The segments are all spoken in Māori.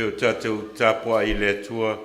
Heo tātou tāpua I le atua.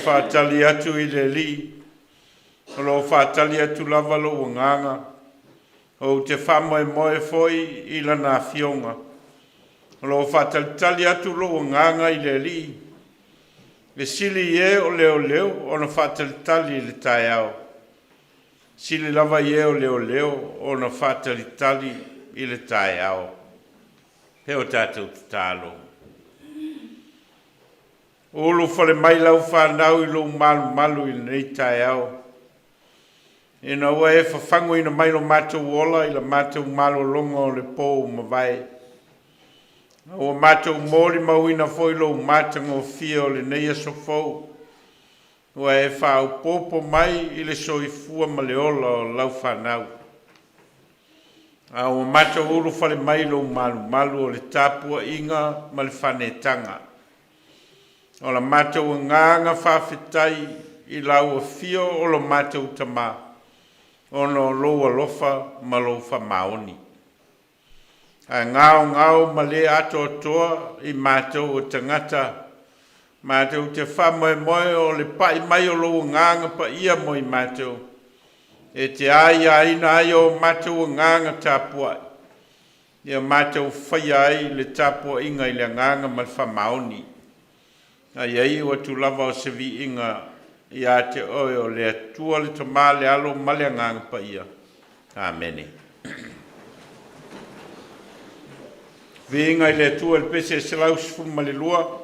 Whātali atu I le li, o lo whātali atu lava lo nganga, o te whamoe foi I lana fionga, o lo whātali atu lo nganga I le li, le sili o leo, o na whātali le tai au, sili lava o leo, o na whātali I le tai au, heo tātou tālo. O lo fale mai lau whanau I lo malu I nei tai au. E na ua e whawhango ina mai lo mātou ola I la mātou malo longa o le pō ma vai. Na ua mātou mōri mauina foi lo mātanga o fia o le nei aso fau. Ua e whao pōpo mai I le soifua ma le ola o lau whanau. A ua mātou ulu fale mai lo malu o le tāpua inga ma le whanetanga. O la mātou nganga whawhetai I lau a fio o la mātou tama. O no loa lofa ma lo whamaoni. A ngao ma le ato toa I mātou o tangata. Mātou te whamoe o le pai mai o lo nganga pa ia mo I mātou. E te ina ai o mātou nganga tāpua. Ia mātou whai ai le tāpua inga I le nganga ma le whamaoni. Ai ai o tu lava o se vi inga I te oe o le atua le tama le alo male nganga pa ia. Amene. Vi inga I le atua le pese se lau sifu male lua.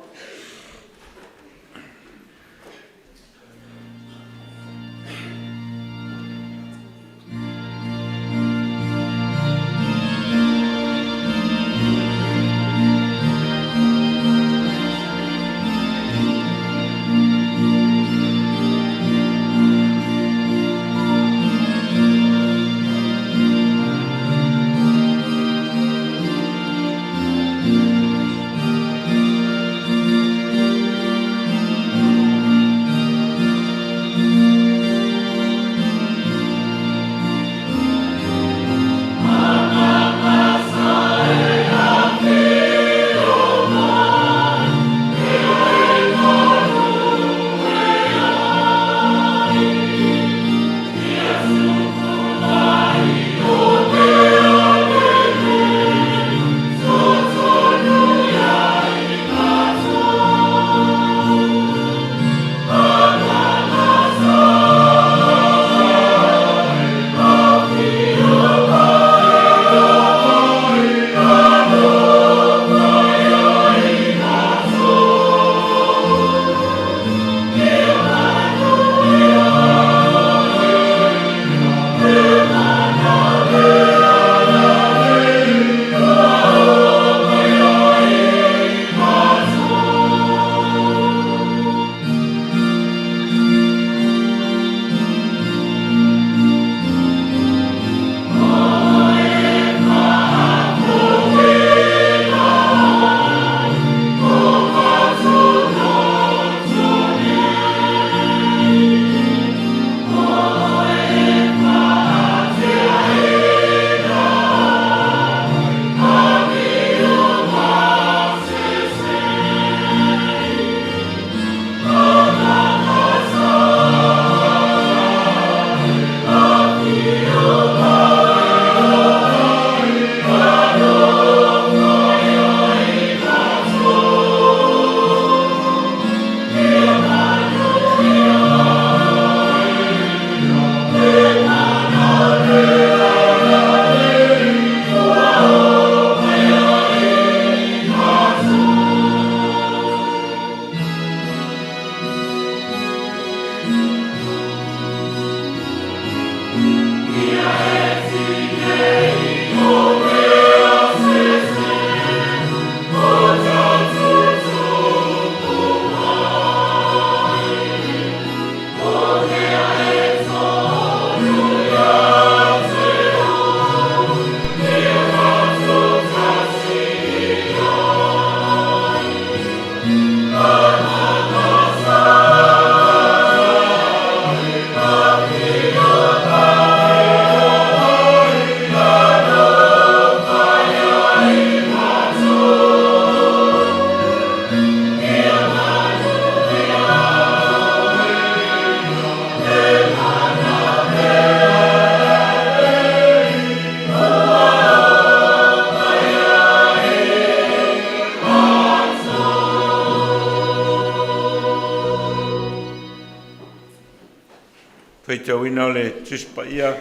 Whaitau ina o le tuspa ia.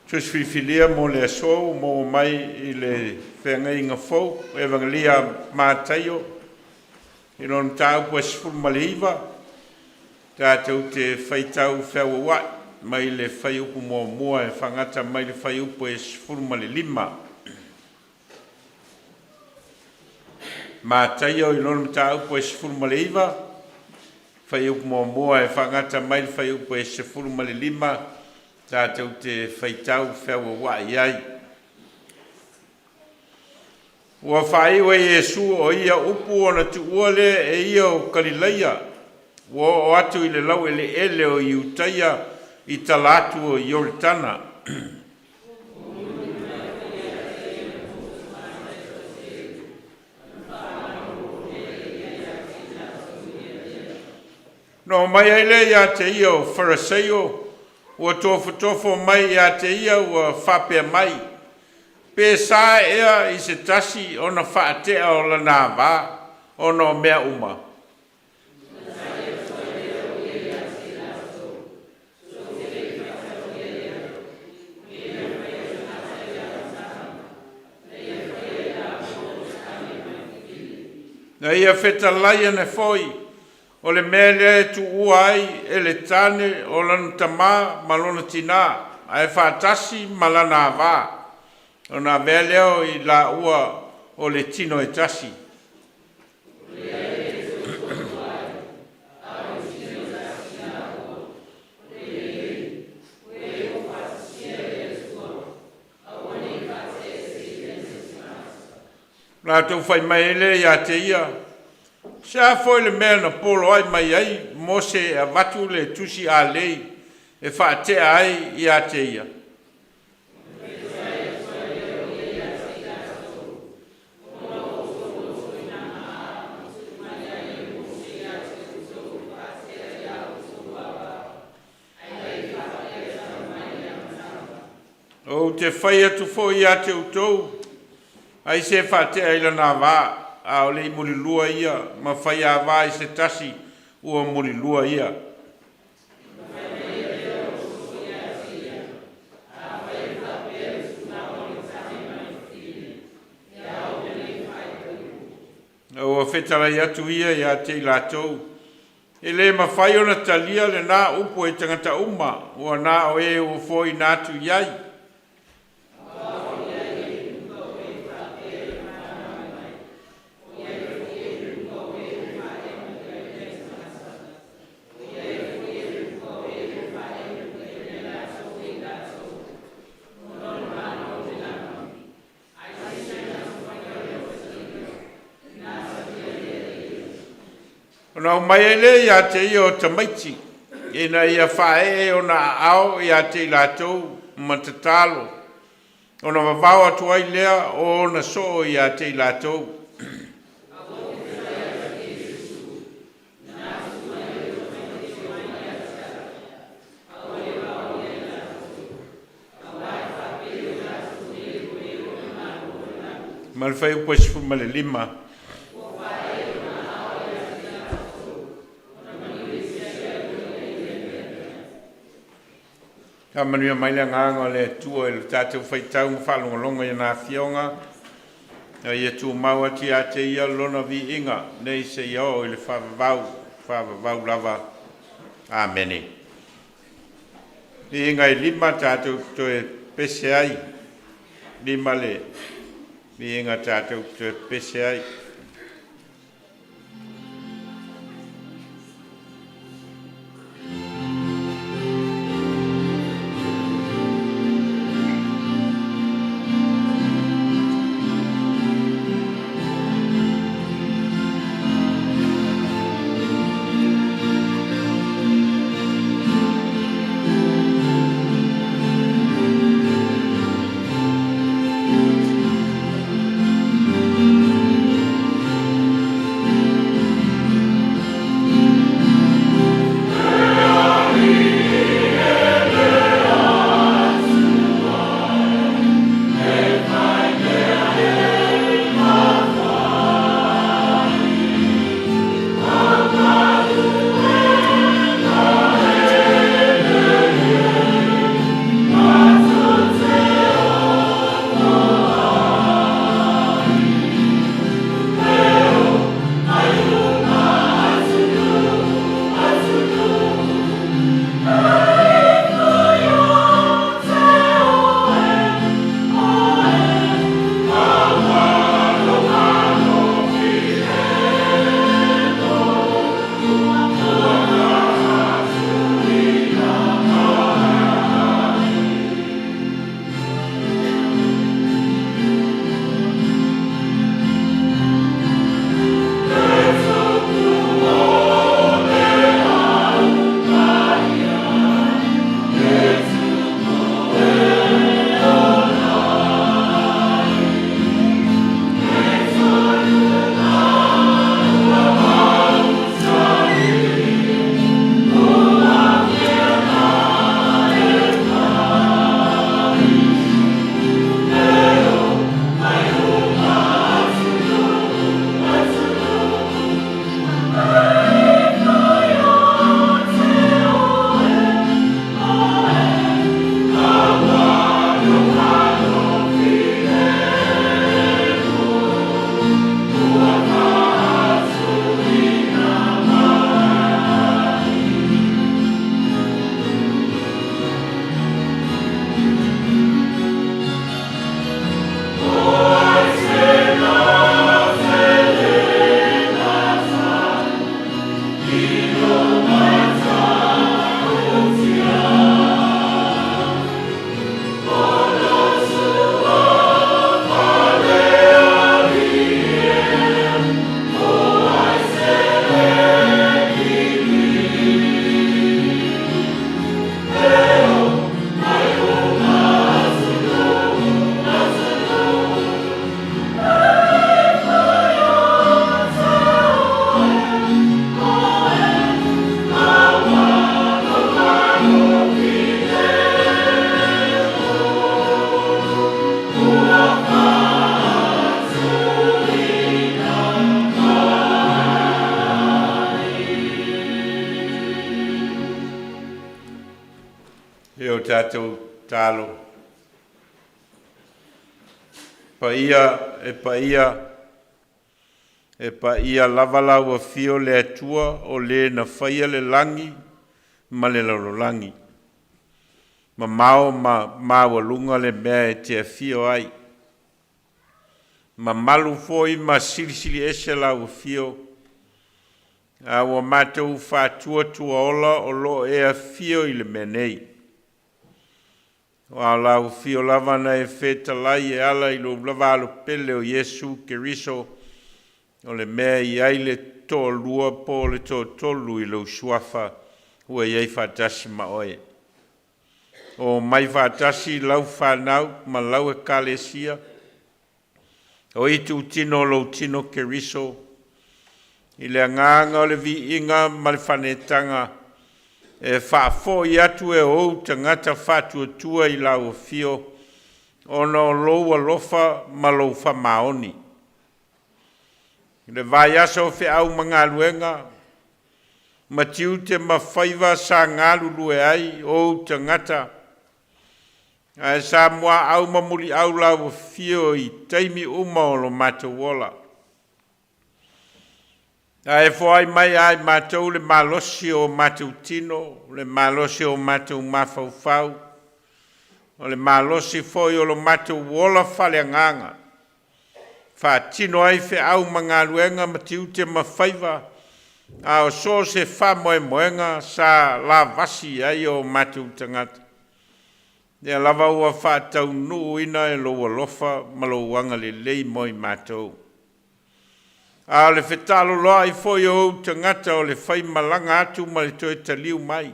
Tus whiwhilia mo le aso mo mai i le whenga inga fau. E vangalia mātaio. I non tāu po esfuru maliva. Tātou te whaitau whewa wat. Mai le whaiupu mua mua e whangata mai le whaiupu esfuru malilima. Mātaio i non tāu po esfuru maliva. Whaiupu mua mua e whangata mai le whaiupu esfuru malilima. Tātou te whaitau whewa wai ai. Ua whaiwa Iesu o ia upu o na tuuale e ia o Galileia. Ua o atu i le lau ele ele o Iutaia i talatu o Iortana. No mai ele ia te ia o Farisaio. Ua tofo mai ia te ia ua whapea mai. Pe sa ea i se tasi o na whaatea o la nā wā o no mea uma. Na ia wheta laia ne foi. O le mea lea tu uai e le tane o lana tamā malona tina. Ai whaatasi malana wā. O nā mea leo i la ua o le tino e tasi. Nā tau whai mai ele ia te ia. Sa foi le mea na polo ai mai ai, Mose a watu le tusi a lei, e whaatea ai i a te ia. O te whai atu fo i a te utou, ai se whaatea i lana wā. A o le muri lua ia, ma whai a wā i se tasi ua muri lua ia. Ua whetarai atu ia i a te lātou. E le ma whai ona talia le nā upo e tangata uma, ua nā o e ua fōi nātu iai. Ona mai ele ia te ia o tamaiti. Ina ia whae e ona ao ia te lātou matatalo. Ona wawau atu ai lea o ona so ia te lātou. Malwhai upo sifu male lima. Ka manuia mai le nganga le tua e le tātou whaitau mwhalonga i nā whionga. Ia tu maua ti a te ia lona vi inga. Nei se iao i le whawavau lava. Amene. I inga i lima tātou to e pese ai. Lima le. I inga tātou to e pese ai. tātou tālo. Pa ia lavalau a fio le atua o le na whaia le langi ma le langi. Ma lunga le mea e te fio ai. Ma malu foi ma silisili ese lau a fio. A wa mātou whātua ola o lo e a fio i le menei. Wa lau fio lavana e feta lai e ala i lo lava alo pele o Yesu Keriso o le mea i aile to lua po le to tolu i lo suafa ua iei whātasi ma oe. O mai whātasi lau whanau ma lau e kalesia o itu tino lo tino Keriso i le nganga o le vi inga ma le whanetanga e whaafo i atu e ou tangata whātua tua i lau fio ono loua lofa ma lo whamaoni. Le vai aso fe au mga luenga ma tiu te mawhaiva sa ngalu lue ai ou tangata a sa mua au mamuli au lau fio i teimi uma o lo matawola. A e fwai mai ai mātou le malosi o mātou tino, le malosi o mātou mawhauwhau, o le malosi foi o lo mātou wola whale nganga. Wha tino ai fe au mga luenga matiu te mawhaiva, a o so se wha moenga sa la vasi ai o mātou tangata. Nea lava ua wha tau nuu ina e lo lofa malo wanga le lei moi mātou. A le whetalo loa i foi o tangata o le whai malanga atu ma le toe taliu mai.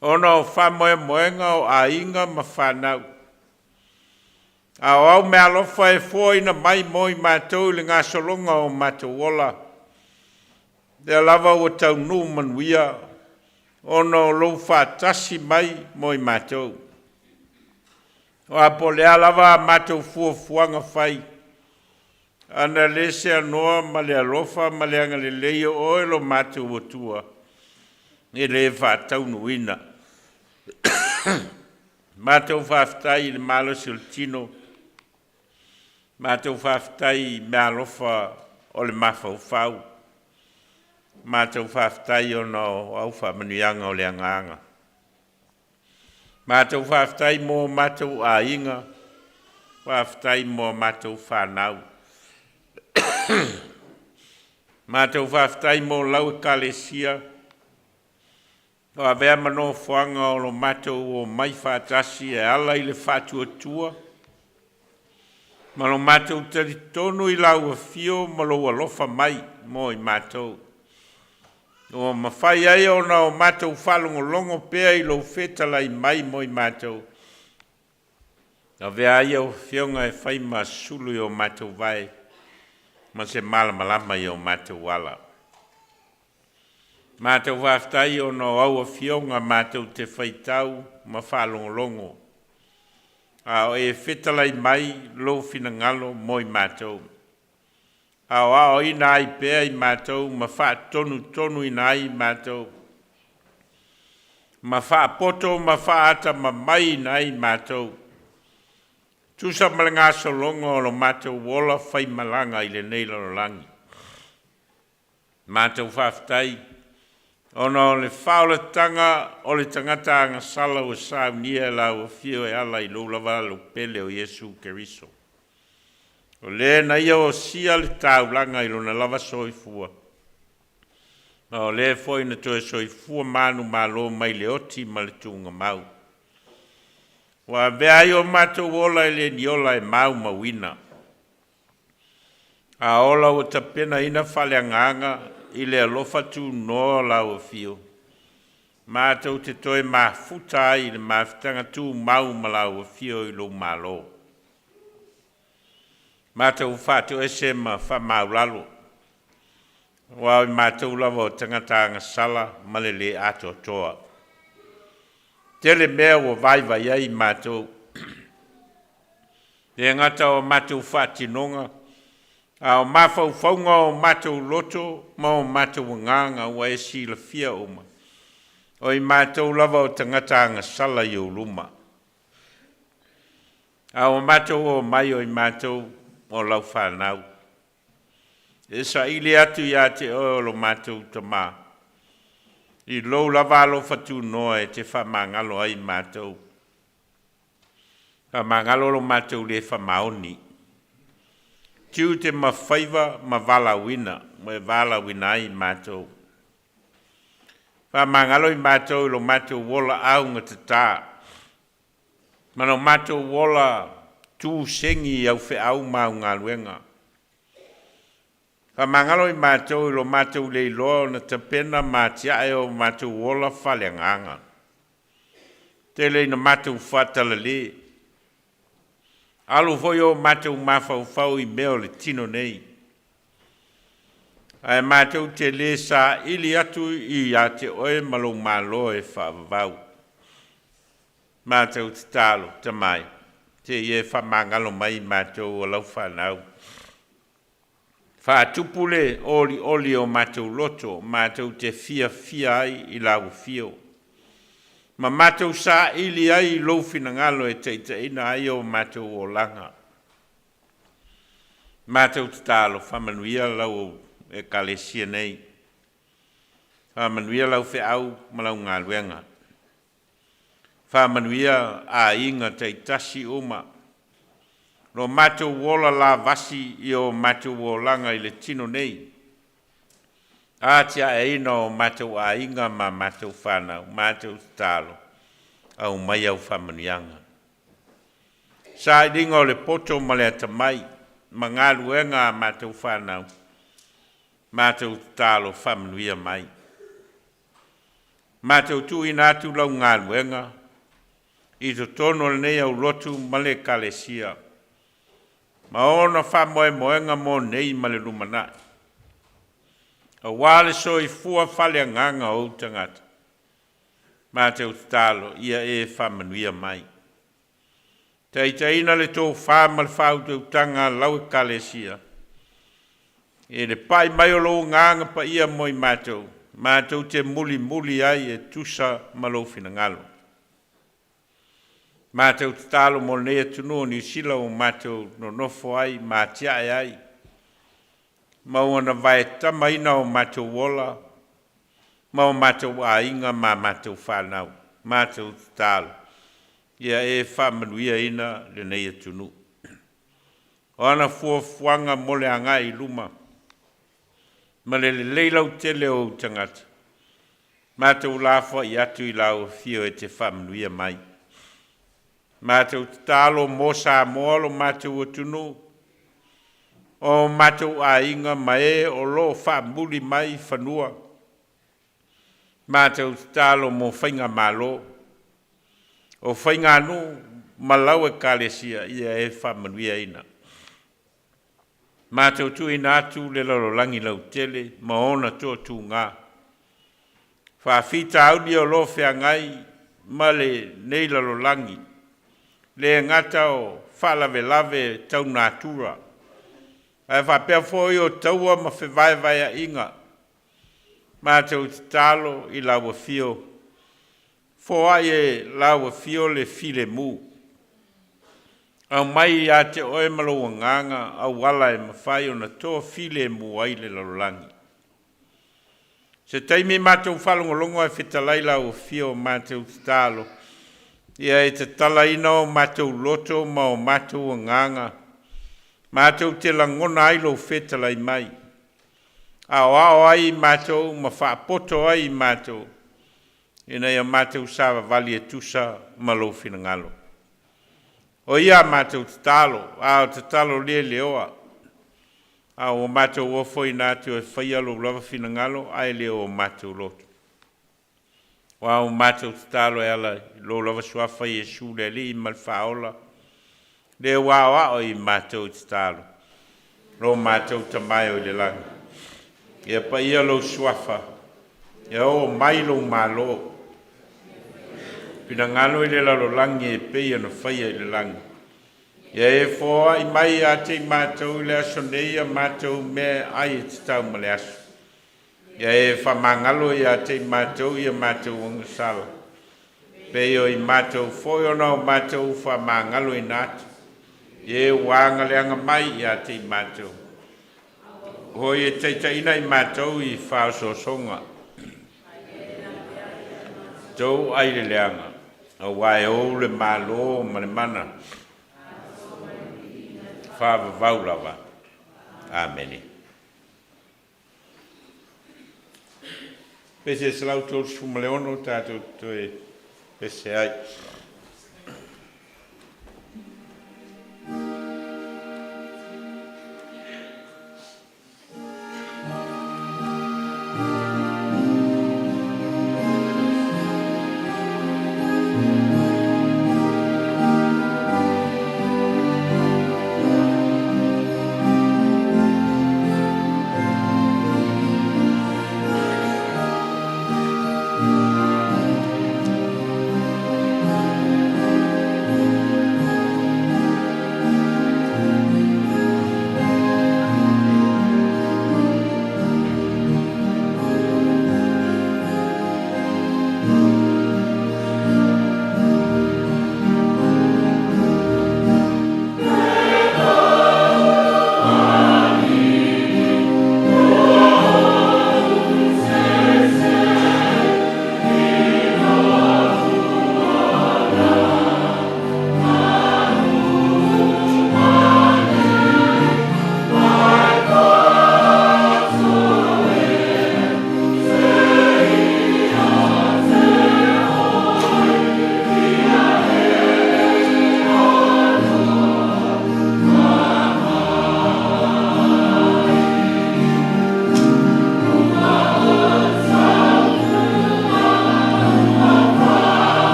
Ona o wha moenga o a inga ma whanau. A o au mea lofa e foi na mai moi mātou le ngā solonga o mātou ola. Dea lava ua tau nuu manuia. Ona o lou whātasi mai moi mātou. O a po lea lava mātou fuafuanga whai. Ana lese anoa ma le alofa ma le anga le leio o lo mātou o tua. E le whātau nuina. Mātou whāwhtai le malosi o le tino. Mātou whāwhtai me alofa o le mawhauwhau. Mātou whāwhtai o no au whamanuianga o le anganga. Mātou whāwhtai mō mātou a inga. Whāwhtai mō mātou whānau. Mātou whāwhtai mō lau e kalesia. O a vea mano whanga o lo mātou o mai whātasi e ala i le whātua tua. Malo mātou tari tonu i lau a fio malo alofa mai mō i mātou. O mawhai ai o na o mātou whalongo longo pēa i lo whetala i mai mō i mātou. A vea ai o whionga e whai ma sulu i o mātou vai. Ma se malama i o mātou wala. Mātou whaftai o no au a whionga mātou te whaitau ma whalongolongo. A o e whetalai mai lo fina ngalo moi mātou. A o ina ai pēa i mātou ma wha tonu ina ai mātou. Ma wha poto ma wha ata ma mai ina ai mātou. Tusa malanga solongo o lo mātou wola whai malanga i le neila o langi. Mātou whaftai, ono le whaulatanga o le tangata anga sala o Sauniga Lotu EFKS ala i lulawa lo pele o Yesu Keriso. O le na ia o sia le taulanga i lona lava soifua. O le foi na toe soifua manu malo mai le oti ma le tunga mau. Wa vea i o mātou ola e le ni ola e mau mawina. A ola o tapena ina whale anganga i le alofa tu noa lau o fio. Mātou te toe mafuta i le mafutanga tu mau ma lau o fio i lo malo. Mātou whātou ese ma whamaulalo. Wa mātou lava o tangata anga sala ma le ato toa. Tele mea o vai ai mātou. E ngata o mātou whātinonga. A o mawhauwhaunga o mātou loto, ma o mātou nganga ua e si la fia oma. O I mātou lava o tangata anga sala i o luma. A o mātou o mai o I mātou o lau whanau. E sa ili atu ia te o lo mātou ta mā. I lou lava alo fatu noa e te whamangalo ai mātou. Whamangalo lo mātou le whamaoni. Tiu te mawhaiva ma Valaawina, mo e Valaawina ai mātou. Whamangalo I mātou lo mātou wola aunga te tā. Mano mātou wola tū sengi au whi au mau ngā luenga. Whamangalo I mātou lo mātou le loa na te pena mātia e o mātou wola whaleanganga. Te le na mātou whatala le. Alu foi o mātou mawhau I meo le tino nei. Ai mātou te le sa ili atu I a te oe malo malo e whaavavau. Mātou te talo, te mai. Te ie whamangalo mai mātou o lau whanau. Whaatupule oli o mātou loto, mātou te fia ai I lau fio. Ma mātou sa ili ai lou finangalo e teiteina ai o mātou o langa. Mātou te talo, whamanuia lau e kalesia nei. Whamanuia lau au malau ngā luenga. Whamanuia a inga teitasi uma. Lo mātou wola la vasi I o mātou o langa I le tino nei. Ātia e ina o mātou a inga ma mātou whanau, mātou talo, au mai au whamanianga. Sa I ringa o le poto ma le atamai, ma ngā luenga a mātou whanau, mātou talo whamanuia mai. Mātou tu ina atu lau ngā luenga, I to tono le nei au lotu ma le kalesia. Ma ona whamoe moenga mo nei ma le lumanai. A wale so I fua whale nganga o tangata. Mātou talo, ia e whamanuia mai. Teiteina le tō whamal whau te utanga lau e kalesia. E le pai mai o lo nganga pa ia moi mātou. Mātou te muli ai e tusa malo finangalo. Mātou talo mo nea tunu ni sila o mātou no nofo ai, mātia ai. Mauna vai tamaina o mātou wola, mau mātou a inga ma mātou whanau, mātou talo. Ia e whamanuia ina le nei atunu. O ana fuafuanga mole anga I luma. Ma le leilau tele o tangata. Mātou lafo I atu I lau fio e te whamanuia mai. Mātou talo mo sa moalo mātou atunu. O mātou a inga mai o lo whamuli mai whanua. Mātou talo mo whainga malo. O whainga anu malau e kalesia ia e whamanuia ina. Mātou tu ina atu le lalolangi lau tele ma ona tō tū ngā. Whawhita audi o lo whiangai ma le nei lalolangi. Le ngata o whalave tau nātura. Ai whapea fōi o taua ma whewaiwai a inga. Mātou te talo I laua fio. Fōa e laua fio le file mu. Au mai a te oe malo nganga au wala e mawhai o na tō file mu ai le lalolangi. Se taimi mātou whalongolongo e whetalai laua fio mātou te talo. Ia e te tala ina o mātou loto ma o mātou nganga. Mātou te langona ai lo whetalai mai. Ao ai mātou ma whaapoto ai mātou. Ina ia mātou sawa vali e tusa ma lo whinangalo. O ia mātou te talo, te talo leoa. O mātou ofo I nātu e whaia lo lava whinangalo, ai leo o mātou loto. O mātou te talo e ala lo lava suawhai e sule li I malwhaola. Le wā o I mātou te talo. Lo mātou tamai o le langa. Ia pa ia lo suafa. Ia o mai lo malo. Pina ngalo I le lalo langi e peia na whaia I le langi. Ia e fōa I mai a te mātou I le aso neia mātou me ai e te tau ma le aso. Ia e whamangalo ia te mātou ia mātou wangasala. Pei o I mātou foi ona o mātou whamangalo I nātu. Ie wāanga leanga mai ia te mātou. Hoi e teitaina I mātou I whaososonga. Tau aile leanga. A wae o le mālo ma le mana. Whaavavau lava. Ameni. Pese salau tō sumaleono tātou toi pese ai.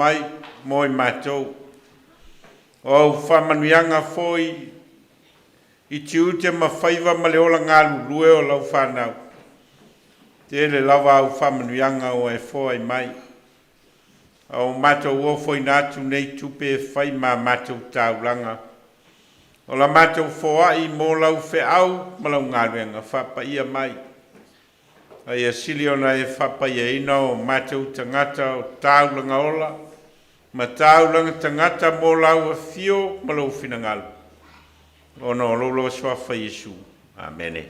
mai mo i mātou. O whamanuianga foi i tiu te mawhaiva ma le ola ngā lulue o lau whanau. Te le lawa au whamanuianga o e fōai mai. O mātou o foi nātu nei tupe e whai ma mātou tāulanga. O la mātou fōa i mō lau whe au ma lau ngā ruenga whapa ia mai. Ai a sili ona e whapa ia ina o mātou tangata o tāulanga ola. Ma tāulanga tangata mō lau a whio ma lau whinangalu. O no lolo swafa Yesu. Amen.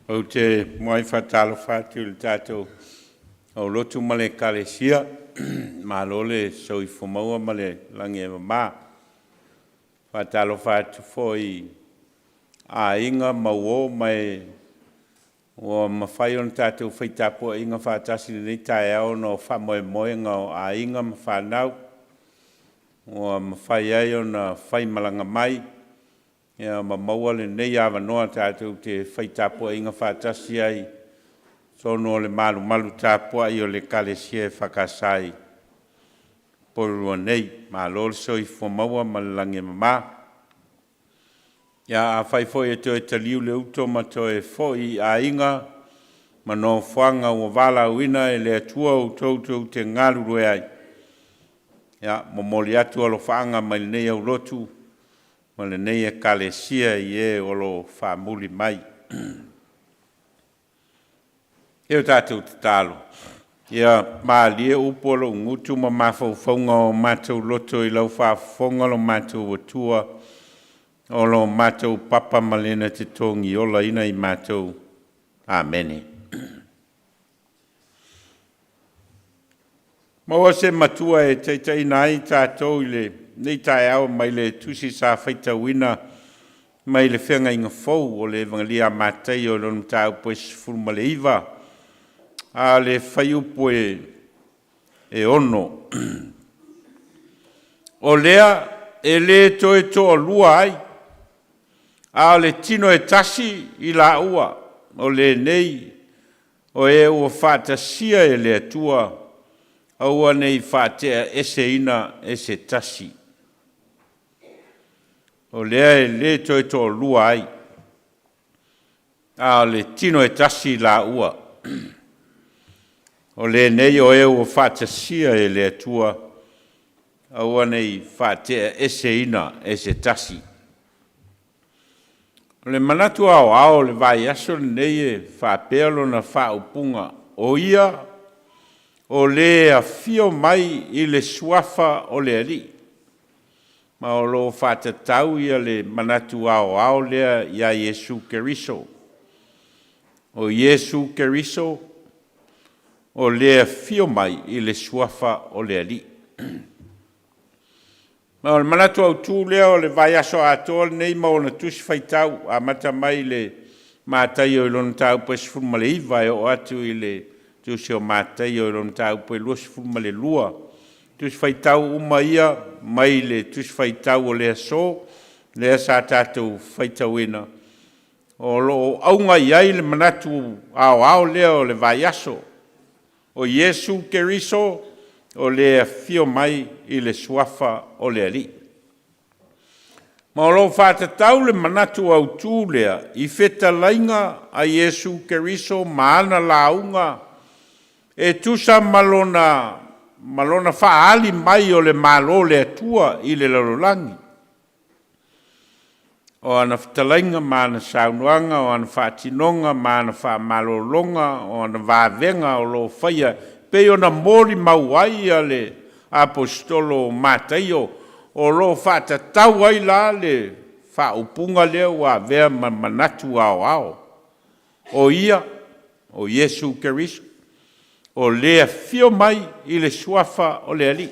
O te moai whatalo whātiu le tātou o lotu male kalesia, mā lole so i whamaua male langi e mā. Whatalo whātu fōi a inga mauo mai o mawhai on tātou whaitapua inga whātasi nei tae au no whamoe moenga o a inga mawhanau. O mawhai ai o na whai malanga mai. Ia ma maua le nei awa noa tātou te whaitapua inga whātasi ai. Sono le malu malu tāpua i o le kalesia e whakasai. Porirua nei, ma lor so i whamaua ma le lange mama. Ia a whai foi e to e taliu le uto ma to e foi a inga. Ma no whanga o Vailaau ina e le atua o tautou te ngaluru ai. Ia momoli atu alo whanga mai le nei au lotu. Ma le nei e kalesia i e olo whamuli mai. Eo tātou te tālo. Ia mā lia upolo ngutu ma mawhauwhaunga o mātou loto i lau whawhaunga lo mātou watua. O lo mātou papa malena te tongi ola ina i mātou. Amene. Maua se matua e teitai nai tātou i le nei tae au mai le tusi sa whaita wina mai le whenga inga fau o le evangelia mātai o lonu tāu poes furuma le iwa a le whaiupo e ono. O lea e le toe toa lua ai a le tino e tasi i la ua o le nei o e ua whātasia e le atua aua nei whātea ese ina ese tasi. O lea e le toi tō lua ai. A le tino e tasi la ua. O le nei o eo o whātasia e le atua. Aua nei whātea ese ina ese tasi. O le manatu ao le vai aso nei e whāpealo na whaupunga. O ia o le a fio mai i le suafa o le ali. Ma o lo whātatau ia le manatu ao lea ia Yesu Keriso. O Yesu Keriso o lea fio mai i le suafa o le ali. Ma o le manatu au tū lea o le vai aso atoa nei ma o na tusi whaitau a mata mai le mātai o ilona tau pes furuma le iwa e o atu i le tusi o mātai o ilona tau pe luas furuma le lua. Tus whaitau uma ia, mai le tus whaitau o lea so, lea sa tātou whaitau ina. O lo aunga iai le manatu ao lea o le vai aso. O Yesu Keriso, o lea fio mai i le suafa o lea li. Ma o lo whātatau le manatu au tū lea, i wheta lainga a Yesu Keriso maana launga, e tusa malona whaali mai o le malo le atua i le lalolangi. O ana whtalainga maana saunuanga, o ana whaatinonga, maana whaamalolonga, o ana vāvenga o lo whaia, pe o na mori mauai a le apostolo mātaio, o lo whaatatau ai la le whaupunga leo wa vea manatu ao. O ia, o Yesu Keriso. o lea fio mai i le suafa o le ali.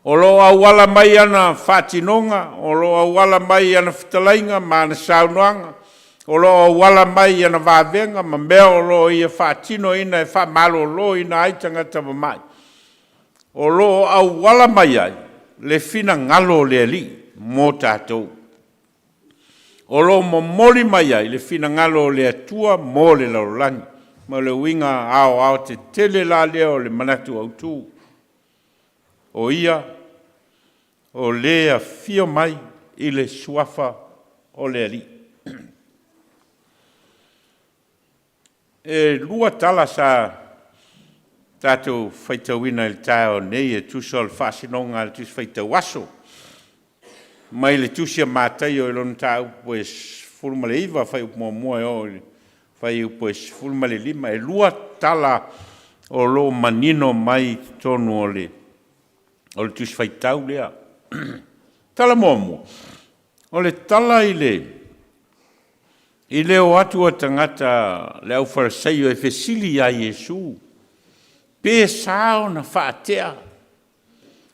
O lo awala mai ana whatinonga, o lo awala mai ana whitalainga, ma ana saunoanga, o lo awala mai ana wawenga, ma mea o lo ia whatino ina e whamalo lo ina aitanga tama mai. O lo awala mai ai, le fina ngalo le ali, mō tātou. O lo momoli mai ai, le fina ngalo le atua, mō le laulangi. Ma le winga ao te tele la leo le manatu au tū. O ia, o lea fio mai i le suafa o le ali. E lua tala sa tātou whaitawina i le tāo nei e tuso al whasinonga le tusi whaitau aso. Mai le tusi a mātai o ilon tāu pues fulma le iwa whai upmoa mua e o whai pues fulma le lima. E lua tala o lo manino mai tonu o le tusi whaitau lea. Tala momo. O le tala i le o atu o tangata le au wharaseio e whesili a Iesu. Pe sao na whaatea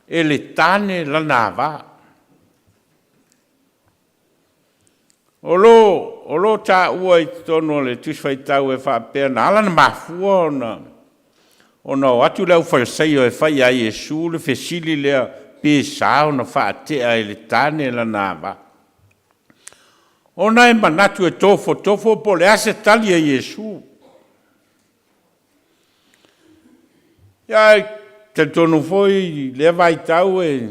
e le tane lana wā. O lo tā ua i tono le tuswhaitau e whaapea na ala na mafua o na o atu le au wharaseio e whai a Iesu le whesili lea pe sao na whaatea e le tane lana wā. O na e manatu e tofo po le ase tali a Iesu. Ia te tonu foi le vai tau e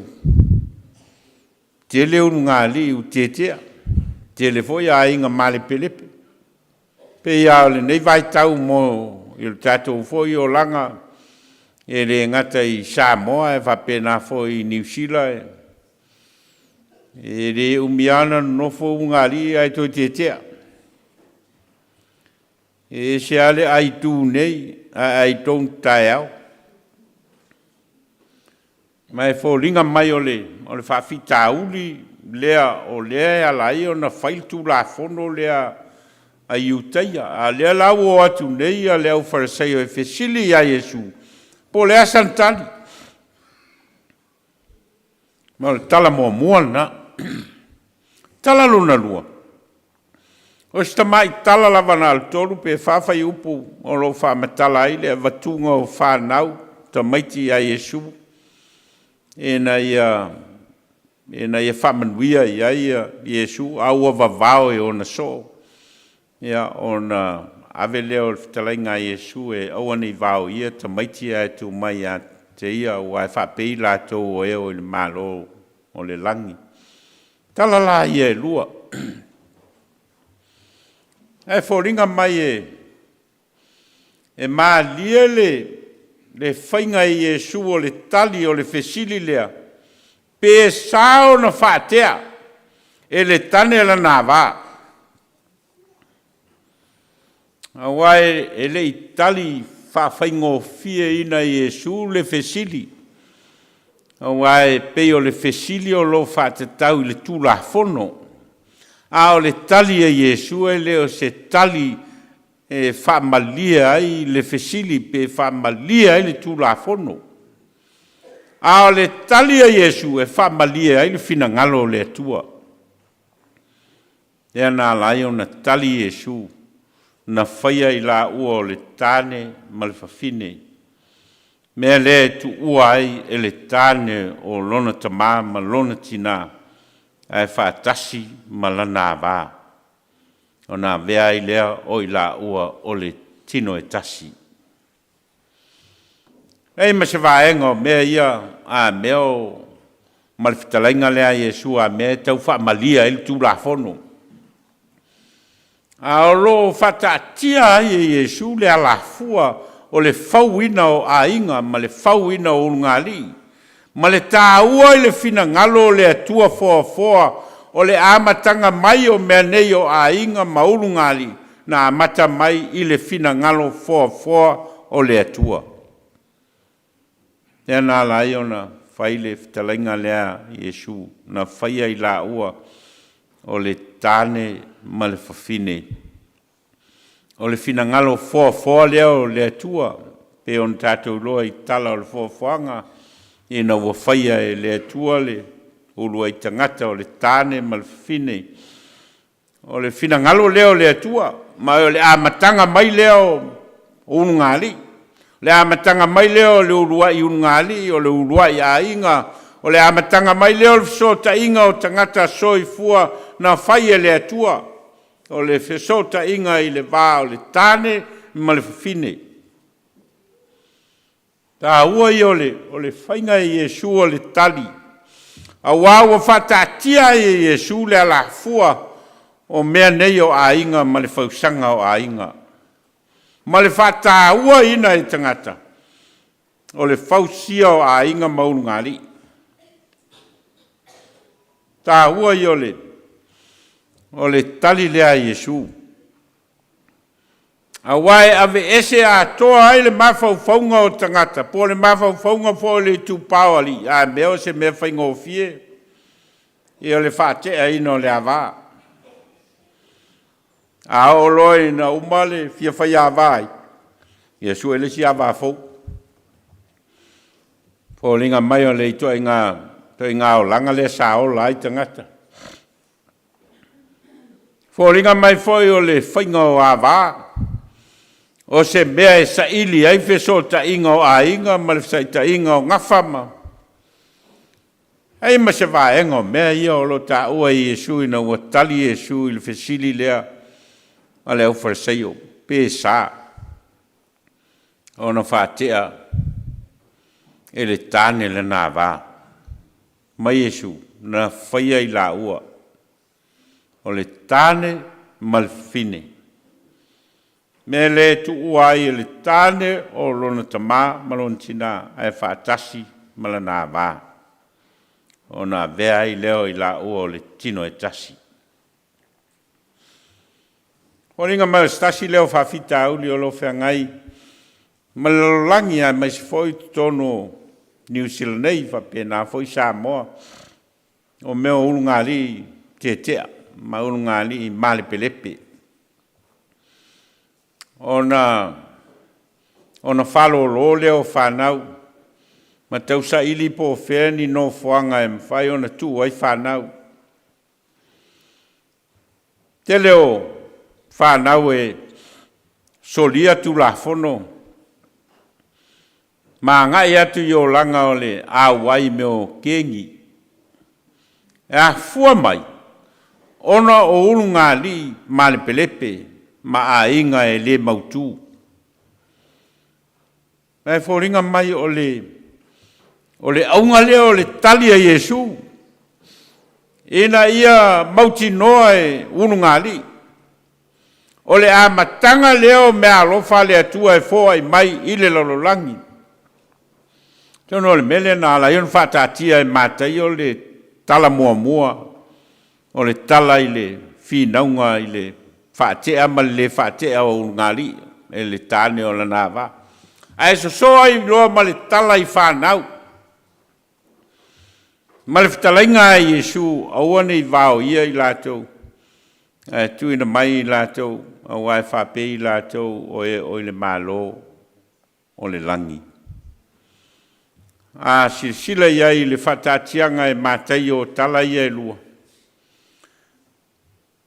te leu ngā li u tetea. Te le foi a inga male pelepe. Pe ia le nei vai tau mo il tatou foi o langa e le ngata i Samoa e whapena foi i New Zealand. E le umiana no fo ngā li ai to tetea. E se ale ai tu nei ai tong tai au. Mai fo linga mai o le whawhita uli lea o lea alai o na whailtu la fono lea a iutaia. A lea lau o atu nei a lea u wharaseio e whesili a Iesu. Po lea santali. Ma le tala mua mua na. Tala luna lua. O sta mai tala lava na altolu pe whawhai upu o lo whamatala ai lea vatunga o whanau ta maiti a Iesu. E na ia whamanuia i ai Iesu, aua vavao e ona so. Ia ona ave leo le whitalainga Iesu e aua nei vao ia ta maiti ai tu mai a te ia o ai whapei la tau o eo i le malo o le langi. Tala la ia e lua. E whoringa mai e maa lia le whainga i Iesu o le tali o le whesili lea. Pe sao na whaatea e le tane la nā wā. Awai e le i tali whawhaingo fie ina i Iesu le whesili. Awai pe o le whesili o lo whaatetau i le tūla fono. A o le tali a Iesu e leo se tali e whaamalia ai le whesili pe whaamalia ai le tūla fono. A o le tali a Iesu e whaamalia ai le whina ngalo le atua. Ea nā lai o na tali Iesu na whaia i la ua o le tāne ma le whawhine. Mea le tu ua ai e le tāne o lona tamā ma lona tina ai whaatasi ma lana wā. O nā vea i lea o i la ua o le tino e tasi. Ei ma se vaenga mea ia a mea o malfitalainga lea Iesu a mea tau whaamalia il tū la fono. A o lo whatatia ai Iesu lea la fua o le whauina o a inga ma le whauina o ungali. Ma le tāua i le whina ngalo le atua foa o le amatanga mai o mea nei o a inga maulungali na amata mai i le whina ngalo foa o le atua. Ea nā lai o na whaile whitalainga lea Iesu na whaia i la ua o le tāne ma le whawhine. o le finangalo foa leo le atua, pe on tātou loa I tala o le foanga, ina ua whaia e le atua le ulua I tangata o le tāne ma le fine. O le finangalo leo le atua, ma o le amatanga mai leo unungali. Le amatanga mai leo le ulua I unungali, o le ulua I ainga, o le amatanga mai leo le fisota inga o tangata soifua na whaia le atua, o le fisota inga I le vā o le tāne ma le fine. Tā ua I o le whainga I Yesu o le tali. A wāua whatatia I Yesu le ala fua o mea nei o ainga ma le whausanga o ainga. Ma le whata ua ina I tangata. O le whausia o ainga maunungari. Tā ua I o le tali lea Yesu. A wai ave ese a toa ai le mawhauwhaunga o tangata. Po le mawhauwhaunga po le tūpawali. A meo se mea whainga o fie. I o le whatea ino le awa. A o loi na umale fia whai awai. Yesu ele si awa fau. Po linga mai o le itoa inga o langa le sa o lai tangata. Po linga mai foi o le whainga o awa. O se mea e sa ili ai feso ta inga o a inga ma le sai ta inga o ngawhama. Ai ma se vaenga o mea ia o lo ta ua I Yesu ina ua tali Yesu I le fesili lea a le au fariseio pe sa. O na whatea e le tāne le nā wā. Ma Yesu na whaia I la ua. O le tāne ma le fine. Me le tu uai le tāne o lona tamā malon tina ai whaatasi malana wā. O na vea I leo I la ua o le tino e tasi. O ringa mai stasi leo whawhita auli o lo whangai. Malalolangi ai mai se foi tono New Zealand nei whapena foi Samoa. O meo ulungali te tea, ma ulungali male pelepe. Ona whalo lo leo whanau, ma tau sa ili po wheni no whanga e mwhai ona tu ai whanau. Te leo whanau e solia tu la whono, ma ngai atu I o langa o le awai meo kengi. E a fua mai, ona o ulunga li male pelepe, ma a inga e le mautu. Mai whoringa mai o le aunga leo le tali a Yesu. Ina ia mauti noa e ulunga li. O le amatanga leo mea alofa le atua e foa I mai I le lololangi. Tono le mele na ala ion whatatia e matai o le tala mua. O le tala I le whinaunga I le whatea ma le whatea o ngali e le tāne o la nāwa. Ai so ai loa ma le tala I whanau. Ma le whtalainga a Yesu aua nei vāo ia I lātou. Tuina mai I lātou, au ai whape I lātou o le mālo o le langi. Sila iai le whatatianga e mātai o tala ia e lua.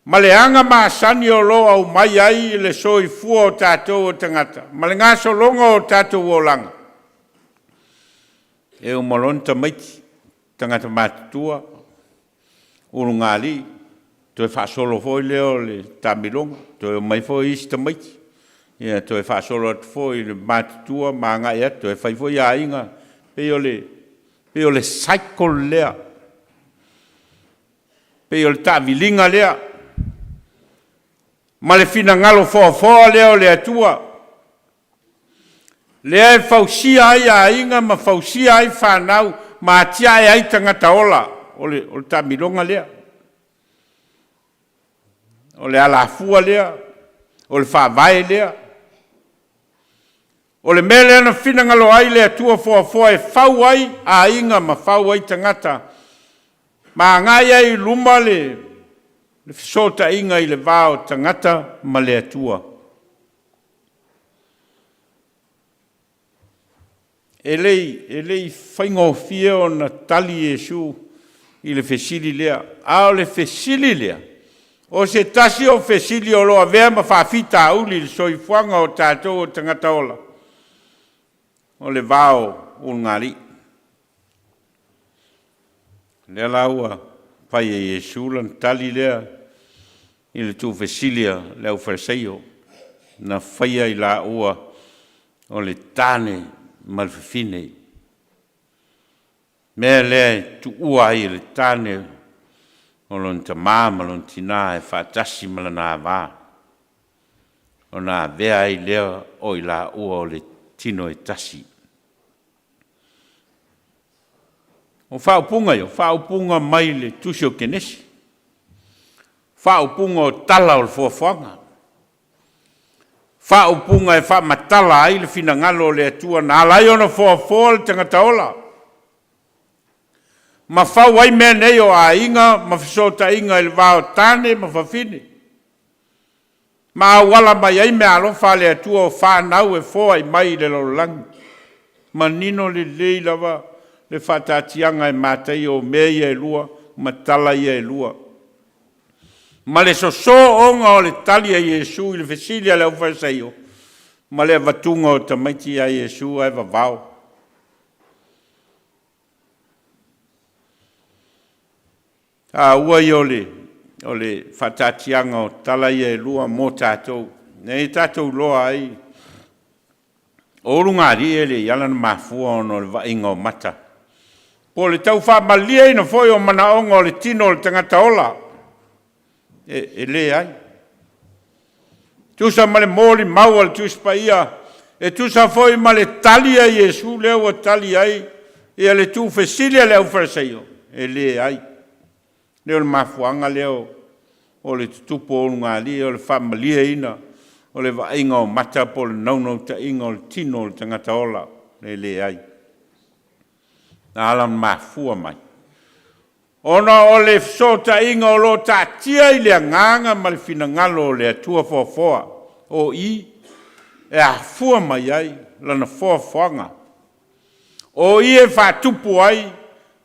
Ma le anga maasani o loa au mai ai le soifua o tātou o tangata. Ma le ngaso longa o tātou o langa. E o malonta maiti, tangata mātutua, urungali, toi whaasolo foi leo le tamilonga, toi mai foi ista maiti. Ia toi whaasolo atu foi le mātutua, maanga ea, toi whai foi a inga, pe o le cycle lea, pe o le tavilinga lea, ma le fina ngalo foa leo le atua. Lea e fausia ai a inga ma fausia ai whanau ma atia ai tangata ola o le tamilonga lea. O le alafua lea, o le whawai lea. O le mele ana fina ngalo ai le atua foa e fau ai a inga ma fau ai tangata. Ma ngai ai luma le fisota inga I le vāo tangata ma le atua. lei whaingofia o na tali Iesu i le fesili lea. A o le fesili lea. O se tasi o fesili o loa vea ma whawhita auli le soifuanga o tātou o tangata ola. O le vao o ngari. Lea laua pai e Iesu lan tali lea i le tu fesilia leo farseio. Na whaia i la ua o le tāne malfifine. Mea lea tu ua i le tāne o lon tamā ma lon tina e whaatasi ma lana wā. O nā vea i lea o i la ua o le tino e tasi. O whaupunga yo, whaupunga mai le tusio kenesi. Whaupunga o tala o le fuafuanga. Whaupunga e whaamatala ai le fina ngalo le atua na alai ona fuafua le tangata ola. Ma whau ai mea nei o a inga, ma whisota inga il vao tane, ma whawhine. Ma awala mai ai mea alofa le atua o whanau e fōa i mai le lolangi. Ma nino le leilava le whatatianga e mātai o mea ia e lua, ma tala ia e lua. Ma le soso onga o le tali a Iesu i le fesilia le uwhaisaio. Ma le vatunga o tamaiti a Iesu ai vavao. A ua i o le whatatianga o tala ia e lua mō tātou. Nei tātou loa ai. O rungari e le yalan mafua ono le vainga o mata. Po le tau wha malia ina foi o manaonga o le tino o le tangata ola. E le ai. Tusa ma le mōli maua le tuspa ia. E tusa foi ma le tali a Iesu leo o tali ai. E le tu fesilia leo farseio. E le ai. Leo le mafuanga leo. O le tutupo o ngali o le whamalia ina. O le vainga o mata po le naunau ta inga o le tino o le tangata ola. Le ai. Na alam mafua mai. Ona o le sota inga o lo ta tia i le nganga ma le fina ngalo o le atua fofoa. O i e a fua mai ai lana fofoanga. O i e whatupu ai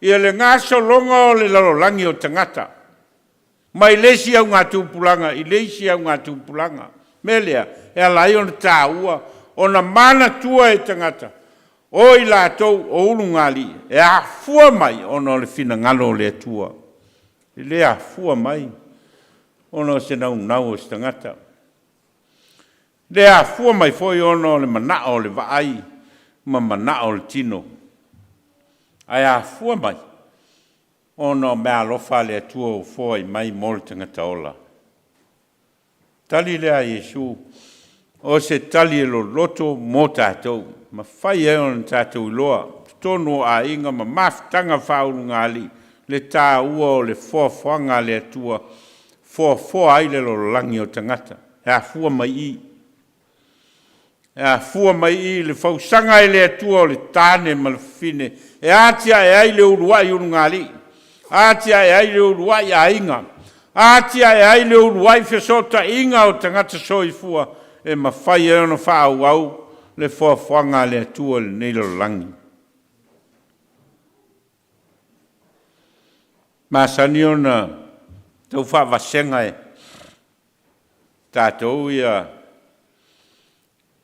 i le ngaso longa o le lalolangi o tangata. Mai lesi au ngā tūpulanga, i lesi au ngā tūpulanga. Melea, e alai ona tā ua, ona mana tua e tangata. O i lātou o ulungali, e a fua mai ona le fina ngalo le atua. I le a fua mai, ona se nau nau o se tangata. Le a fua mai foi ona le manao le vaai, ma manao le tino. Ai a fua mai, ona mea lofa le atua o fua i mai mo le tangata ola. Tali lea Iesu, o se tali e lo loto mo tātou, ma whai e on tātou iloa, tono a inga ma maftanga whaurungali, le tā ua o le whawhanga le atua, whawhua ai le lo langi o tangata, e a fua mai i. E a fua mai i le whausanga e le atua o le tāne ma le fine, e atia e ai le uruai urungali, atia e ai le uruai a inga, atia e ai le uruai whesota inga o tangata soifua, e ma whai e ona whaau au le whawhanga le atua le neilo langi. Masani ona tau whawasenga e tātou ia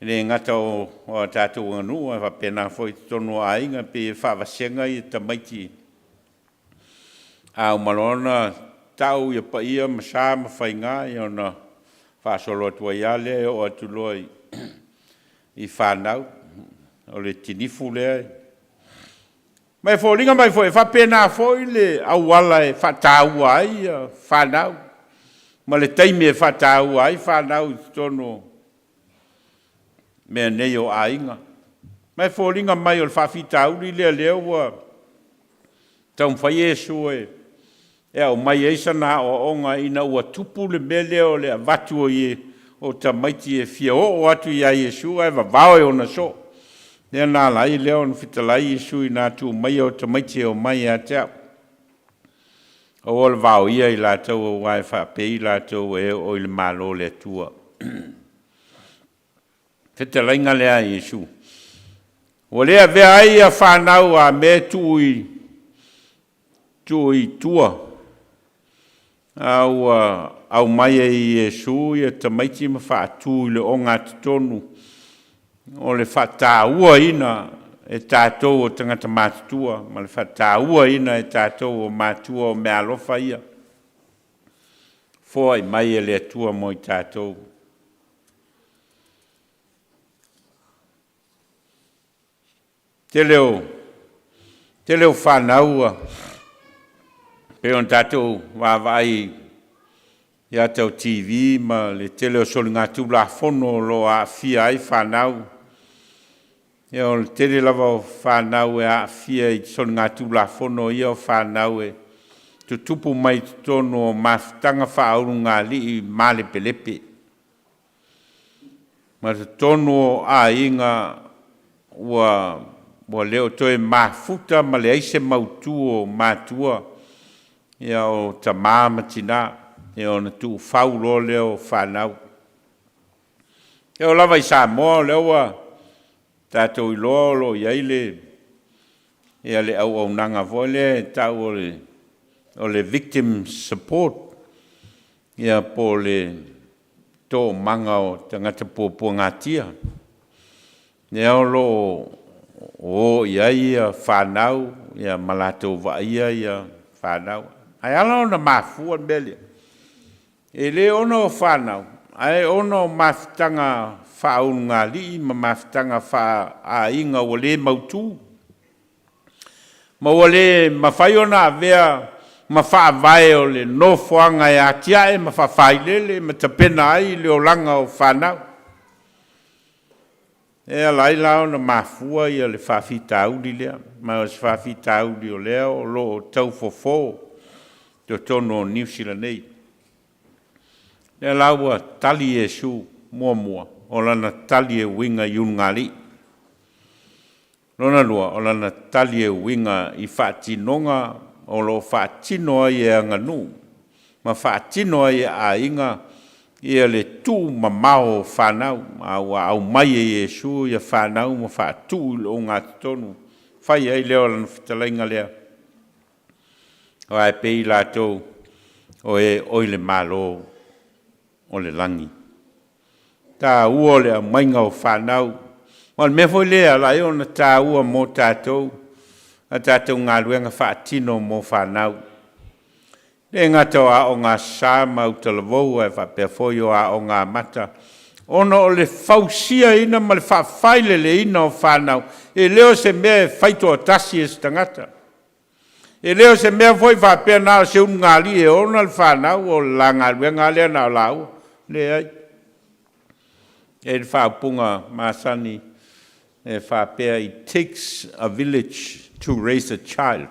ne ngata o tātou anu e whapena foi tono a inga pe whawasenga i tamaiti. Au malona tau ia pa ia masa ma whainga i ona whaasolo atua ia le o atu loi i whanau o le tinifu lea. Mai fōringa mai fōi, whapena fōi le awala e whataua ai whanau. Ma le teime e whataua ai whanau i tono mea nei o ainga. Mai fōringa mai o le whawhitauri lea leo wa tau mwhai Iesu e au mai eisa na o onga ina ua tupu le mea leo le avatu o ie o tamaiti e fia o atu ia Iesu e vavao e ona so. Nea nā lai leo na whitalai Iesu i nā tu mai o tamaiti o mai a teo. O ole vao ia i lātou o wai whapei lātou e o i le malo le atua. Whitalai ngā lea Iesu. O lea vea ai a whanau a me tui tua. Au mai e Iesu ia tamaiti ma whaatū le o ngā tonu. O le whataua ina e tātou o tangata mātua, ma le whataua ina e tātou o mātua o mea alofa ia. Fōai mai e le atua mo i tātou. Te leo whanaua, pe on tātou wāwai ia tau TV, ma le te leo soli ngā tūla whono lo a fia ai whanau. Ia o le tere lava o whanau e a fia i soli ngā tūla whono ia o whanau e tu tupu mai tono o mawhitanga whauru ngā li i male pelepe. Ma te tono a inga ua leo toe mafuta ma le aise mautu o mātua ia o ta māma tina ia o na tu whaulo leo whanau. Ia o lava i Samoa leo a tātou i lolo i aile ia le au nanga voile tau o le victim support ia po le tō manga o tangata pōpua ngatia. Ia o lo o ia whanau ia malatou vaia ia whanau. Ai ala ona mafua mele. E le ona o whanau. Ai ona o mawhitanga whaunga li ma mawhitanga a inga o le mautu. Ma o le mawhai ona avea ma whaavae o le nofoanga e atiae ma whawhailele ma tapena ai le o langa o whanau. E alai lao na mafua ia le whawhita auli lea. Ma o se whawhita auli o lea o lo tau fofo te tono o New Zealand nei. Le laua tali e su mua. O lana tali e winga i ungali. Lona lua, o lana tali e winga i whaatinonga o lo whaatinoa i e nganu. Ma whaatinoa i a inga ia le tū mamao whanau. Au mai e Iesu ia whanau ma whaatū o ngā tonu. Whai ai leo lana whitalainga lea. O ai pei lātou o e oile malo o le langi. Tā ua lea mainga o whanau. Wan me foi lea la e ona tā ua mo tātou. A tātou ngā luenga whaatino mo whanau. Le ngata o ngā sāma o talavou e whapea foi o ngā mata. Ona o le fausia ina ma le whawhaile le ina o whanau. E leo se mea e whaito o tasi e stangata. E leo se mea foi whapea nā se ungali e ona le whanau o la ngā luenga lea nā lau. Le ai. E le whaapunga māsani e whapea it takes a village to raise a child.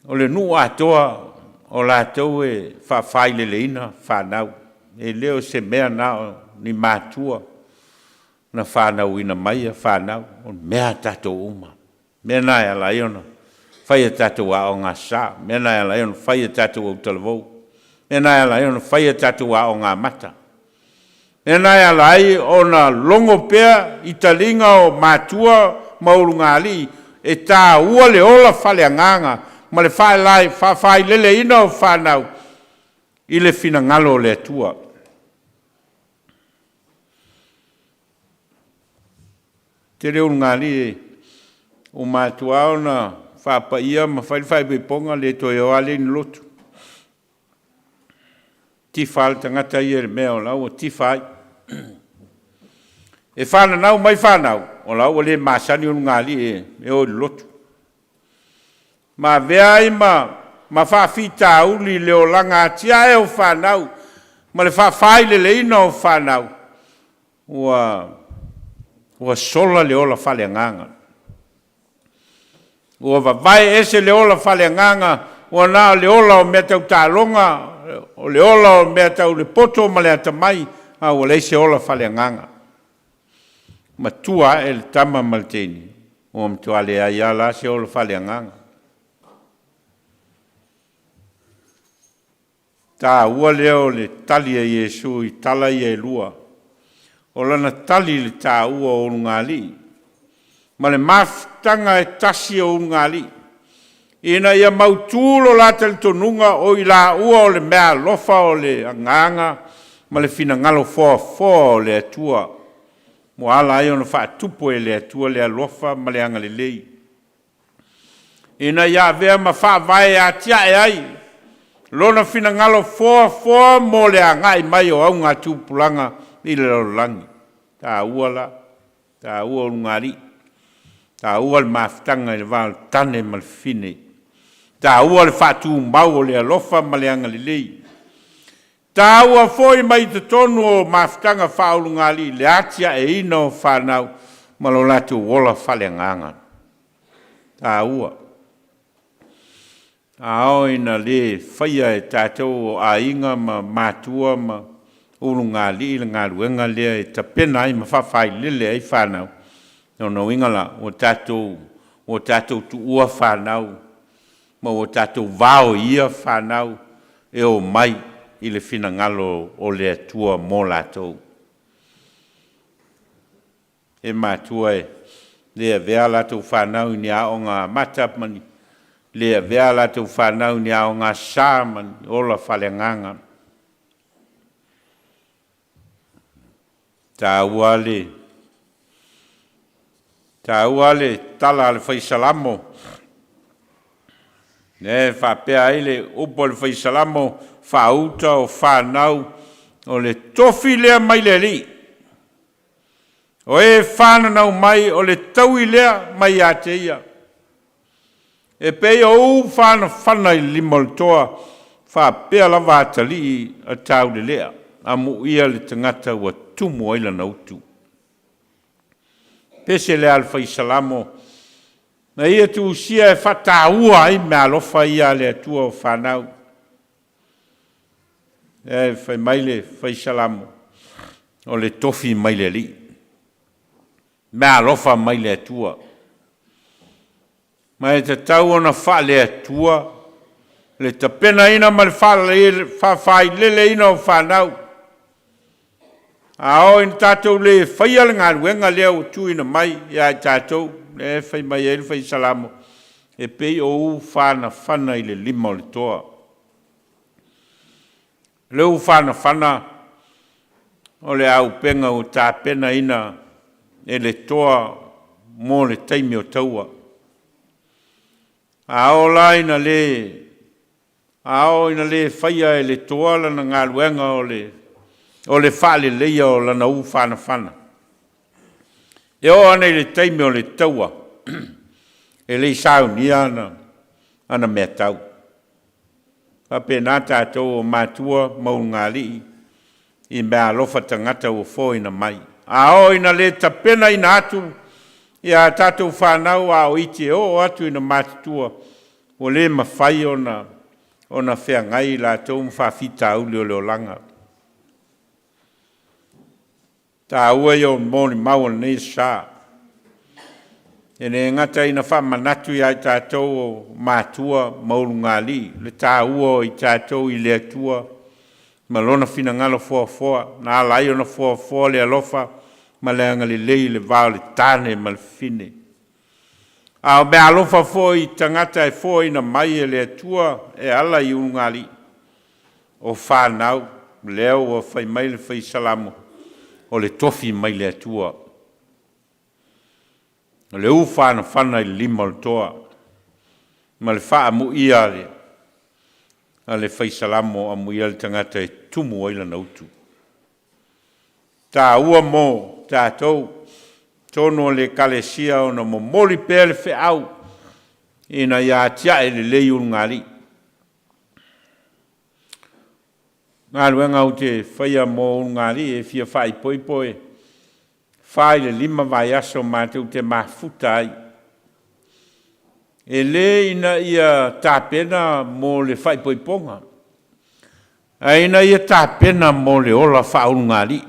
O le nu atoa o lātou e whawhaile le ina whanau. E leo se mea nao ni mātua na whanau ina mai a whanau. O mea tātou uma. Mea nai ala iona. Whai a tātou a o ngā sā. Mea nai ala iona. Whai a tātou au talavou. Mea nai ala iona. Whai a tātou a o ngā mata. Mea nai ala ai o na longo pea i talinga o mātua mauru ngā li. E tā ua le ola whale anganga. Ma le whai lele ina o whanau. I le whina ngalo le atua. Te reo ngā li o mātua o na whapa ia ma whai beponga le toi o ale ni lotu. Tifal tangata ia le mea o lau o tifai. E whana nau mai whanau. O lau o le māsani o ngā li e o lotu. Ma vea i ma whawhita uli leo langa atia e o whanau. Ma le whawhaile le ina o whanau. Ua sola le ola whale nganga. Ua vavai ese le ola whale nganga. Ua nā le ola o mea tau tālonga. O le ola o mea tau le poto ma le atamai. Ua le ese ola whale nganga. Ma tua e le tama malteni. Ua mtua le aiala se ola whale nganga. Tā ua leo le tali a Iesu i tala i e lua. O lana tali le tā ua o ngā li. ma le mafutanga e tasi o ngali. Ina ia mautūlo la te tonunga o i la ua o le mea lofa o le anganga, ma le fina ngalo fōa o le atua. Mo ala ai ona whaatupo e le atua le alofa ma le anga le lei. Ina ia vea ma whaavae a tia e ai. Lona fina ngalo fōa mo le angai mai o au ngā tūpulanga i le lolangi. Tā ua la, tā ua o ngari. Tā ua le mafutanga i le wāle tane ma le fine. Tā ua le whaatū mau o le alofa ma le anga le lei. Tā ua foi mai te tonu o mafutanga whaolungali le atia e ina o whanau ma lo latu wola whale nganga. Tā ua. Ao ina le whaia e tātou o a inga ma mātua ma ulungali i le ngā ruenga lea e tapena ai ma whawhai lele ai whanau. No ingala o tātou tu ua whanau ma o tātou vāo ia whanau e o mai i le whina ngalo o le atua mō lātou. E mātua e lea vea lātou whanau i ni ao ngā matapmani, lea vea lātou whanau i ni ao ngā sāmani o la whalenganga. Tā ua le tala le whaisalamo. Ne whapea ele upo le whaisalamo whauta o whanau o le tofi lea mai le li. O e whananau mai o le taui lea mai a te ia. E pei o whana i limo le toa whapea la vātali a tau le lea. A mu ia le tangata ua tumu o ila na utu. Pese le alfa i salamo. Na ia tu usia e whataua ai me alofa ia le atua o whanau. E whai maile whai salamo. O le tofi maile li. Me alofa maile atua. Ma e te tau ona wha le atua. Le tapena ina ma le whawhai lele ina o whanau. Ao in tātou le whaia le ngā ruenga lea o tuina mai ia i tātou, le whai mai e le whai salamo, e pei o whana i le lima o le toa. Le whana o le au penga o tā pena ina e le toa mō le taimi o taua. Ao ina le whaia e le toa lana ngā ruenga o le whale leia o lana u whana. E o ane le taimi o le taua, e le saunia ana mea tau. Pape nā tātou o mātua maungali i mea alofa tangata o fōina mai. A o ina le tapena ina atu, i a tātou whanau a o iti o atu ina mātua, o le mawhai ona whea ngai la tau mwhawhita au leo langa. Tā ua i o mōni maua nei sā. E ne ngata ina wha manatu i ai tātou o mātua maurungali. Le tā ua i tātou i le atua. Ma lona whina ngalo fua. Nā lai ona fua le alofa. Ma le anga le lei le vāo le tāne ma le fine. A me alofa fua i tangata e fua ina mai e le atua e ala i ungali. O whanau leo o whai mai le whai salamo. O le tofi mai le atua. O le whana i lima le toa. Ma le wha amu ia le. A le whaisalamo amu ia le tangata e tumu o ila na utu. Tā ua mō tātou. Tono le kalesia o na momoli pēr le wheau. Ina ia tia e le lei ngari. Ngā ruenga o te whaia mō ngari e fia whai poipoe. Whai le lima vai aso mātou te mafuta ai. E le ina ia tāpena mō le whai poiponga. A ina ia tāpena mō le ola wha ngari.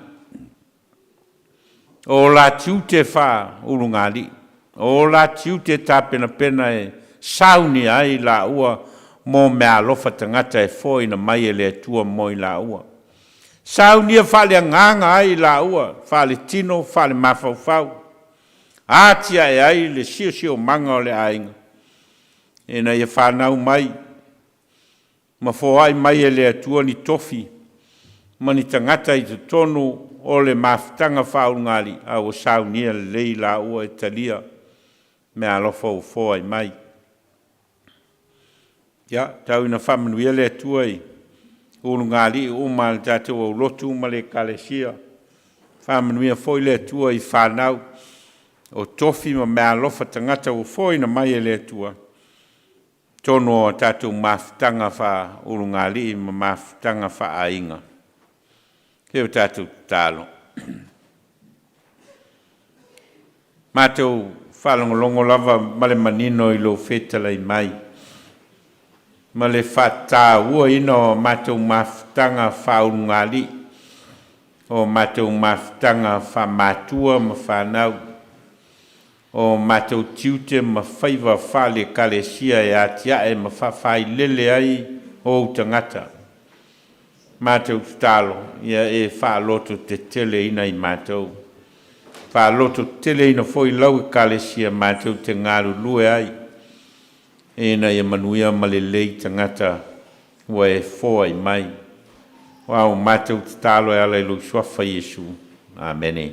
O la tiu te wha ngari. O la tiu te tāpena pena e sauni ai la ua mō mea lofa tangata e fōi na mai e le atua mō i la ua. Saunia whale nganga ai la ua, whale tino, whale mawhauwhau. Atia e ai le sio manga o le ainga. E na ia whanau mai. Ma fo ai mai e le atua ni tofi. Ma ni tangata i te tonu o le mafutanga whaungali a o saunia le leila ua e talia. Me alofa o fo ai mai. Ia, tau ina whamanuia le atua i. Ulungali o mal tātou o lotu ma le kalesia. Whamanuia foi le atua i whanau. O tofi ma mea lofa tangata o foi na mai e le atua. Tono o tātou mafutanga wha ulungali ma mafutanga wha ainga. Heo tātou tālo. Mātou whalongolongo lava male manino i lo whetalai mai. Ma le whata ua ino mātou mafutanga wha ulungali. O mātou mafutanga wha mātua ma whanau. O mātou tiute ma whaiva whale kalesia e atia e ma whawhai lele ai o tangata. Mātou talo, ia e whaaloto te tele ina i mātou. Whaaloto tele ina foi lau e kalesia mātou te ngaru lue ai. E na ia manuia ma le lei tangata ua e fōa i mai. Wau mātou talo e ala i lo suafa Iesu. Amene.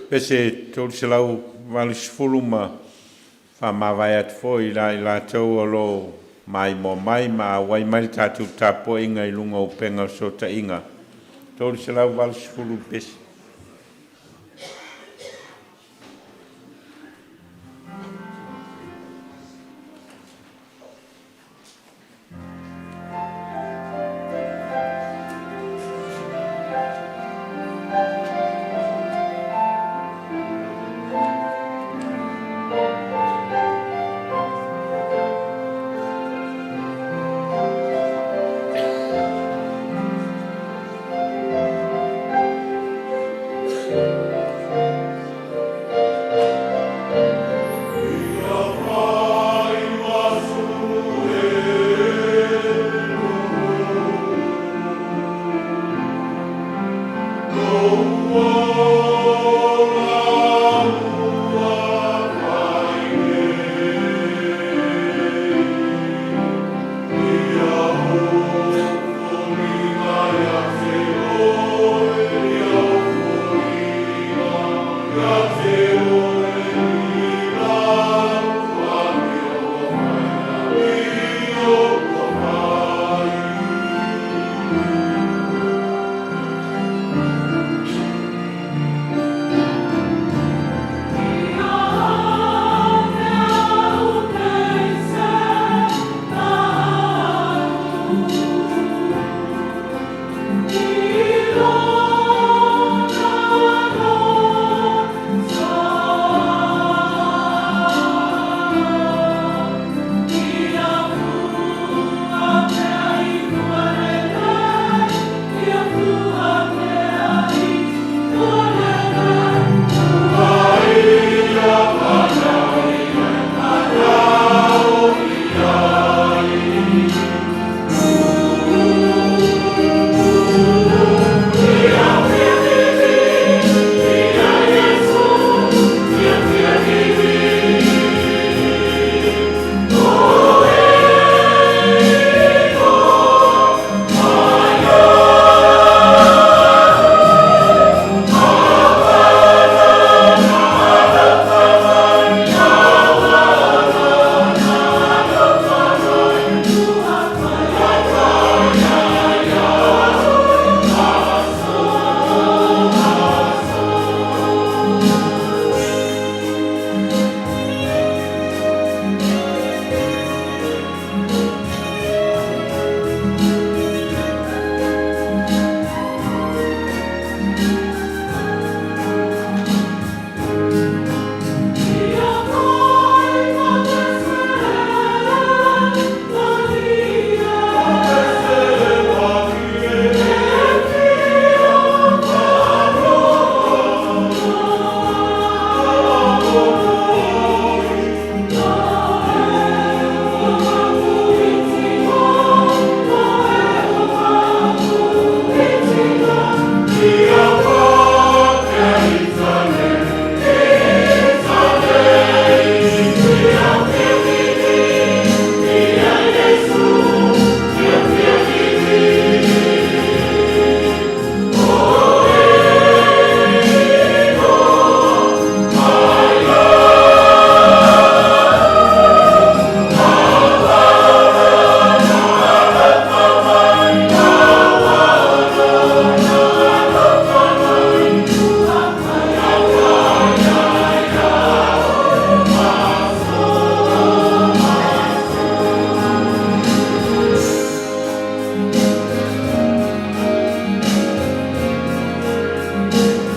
Pese tolu se lau wali sifulu ma whamawai atu fo i la tau alo mai mo mai ma wai mai tātou tāpo inga i lunga o penga so ta inga. Tolu se lau wali sifulu pese. Porirua.